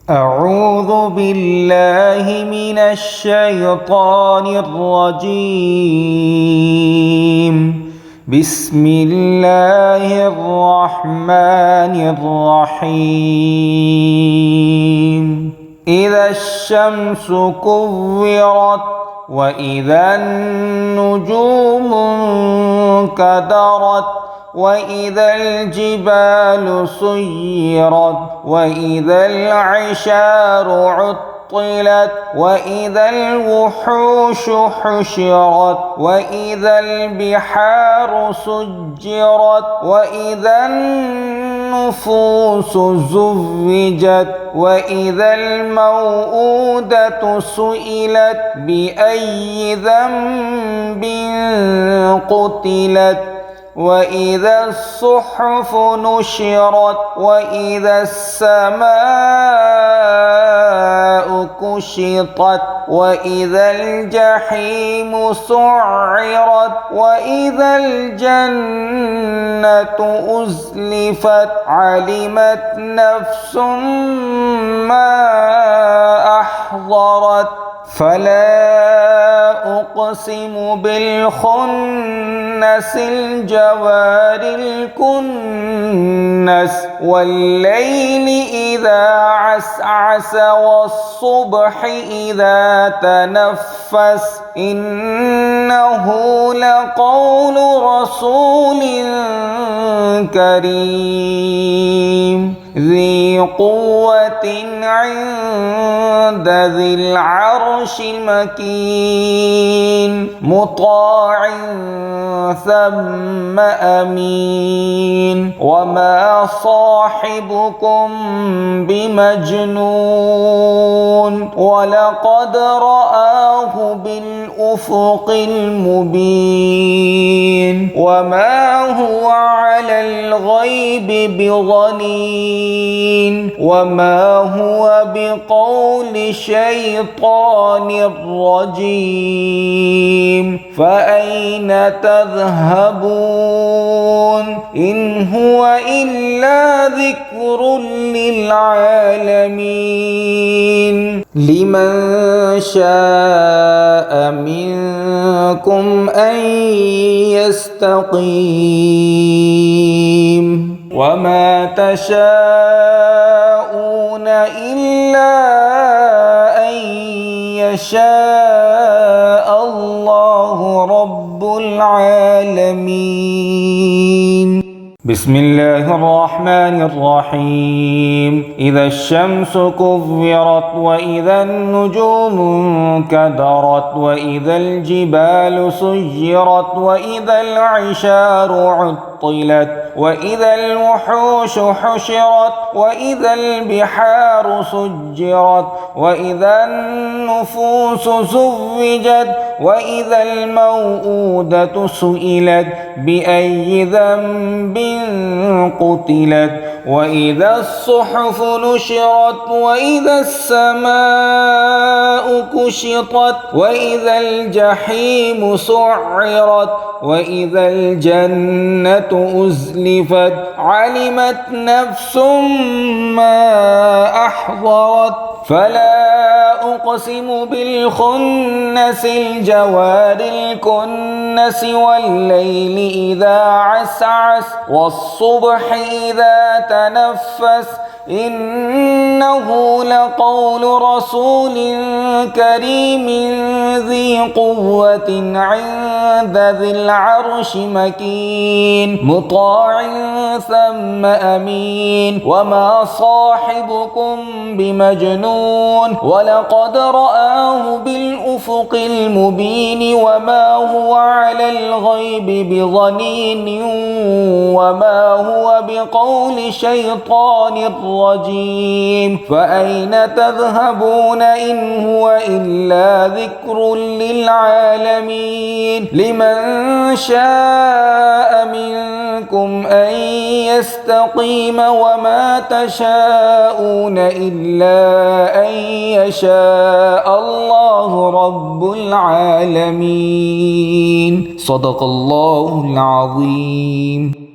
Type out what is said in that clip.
أعوذ بالله من الشيطان الرجيم. بسم الله الرحمن الرحيم. إذا الشمس كورت وإذا النجوم انكدرت وإذا الجبال سيرت وإذا العشار عطلت وإذا الوحوش حشرت وإذا البحار سجرت وإذا النفوس زوجت وإذا الموءودة سئلت بأي ذنب قتلت وإذا الصحف نشرت وإذا السماء كشطت وإذا الجحيم سعرت وإذا الجنة أزلفت علمت نفس ما أحضرت فلا أقسم بالخنس الجوار الكنس والليل إذا عسعس والصبح إذا تنفس إنه لقول رسول كريم ذي قوة عند ذي العرش مكين مطاع ثم أمين وما صاحبكم بمجنون ولقد رآه بالأفق المبين وما هو على الغيب بضنين وما هو بقول شيطان رجيم فأين تذهبون إن هو إلا ذكر للعالمين لمن شاء منكم أن يستقيم وما تشاءون إلا أن يشاء الله رب العالمين. بسم الله الرحمن الرحيم. إذا الشمس كورت وإذا النجوم انكدرت وإذا الجبال سيرت وإذا العشار عطلت وإذا الوحوش حشرت وإذا البحار سجرت وإذا النفوس زوجت وإذا الموءودة سئلت بأي ذنب قتلت وإذا الصحف نشرت وإذا السماء كشطت وإذا الجحيم سعرت وإذا الجنة أزلفت علمت نفس ما أحضرت فلا أقسم بالخنس الجوار الكنس والليل إذا عسعس والصبح إذا تنفس إنه لقول رسول كريم ذي قوة عند ذي العرش مكين مطاع ثم أمين وما صاحبكم بمجنون ولقد رآه بالأفق المبين وما هو على الغيب بضنين وما هو بقول شيطان رجيم فأين تذهبون إن هو إلا ذكر للعالمين لمن شاء منكم أن يستقيم وما تشاءون إلا أن يشاء الله رب العالمين. صدق الله العظيم.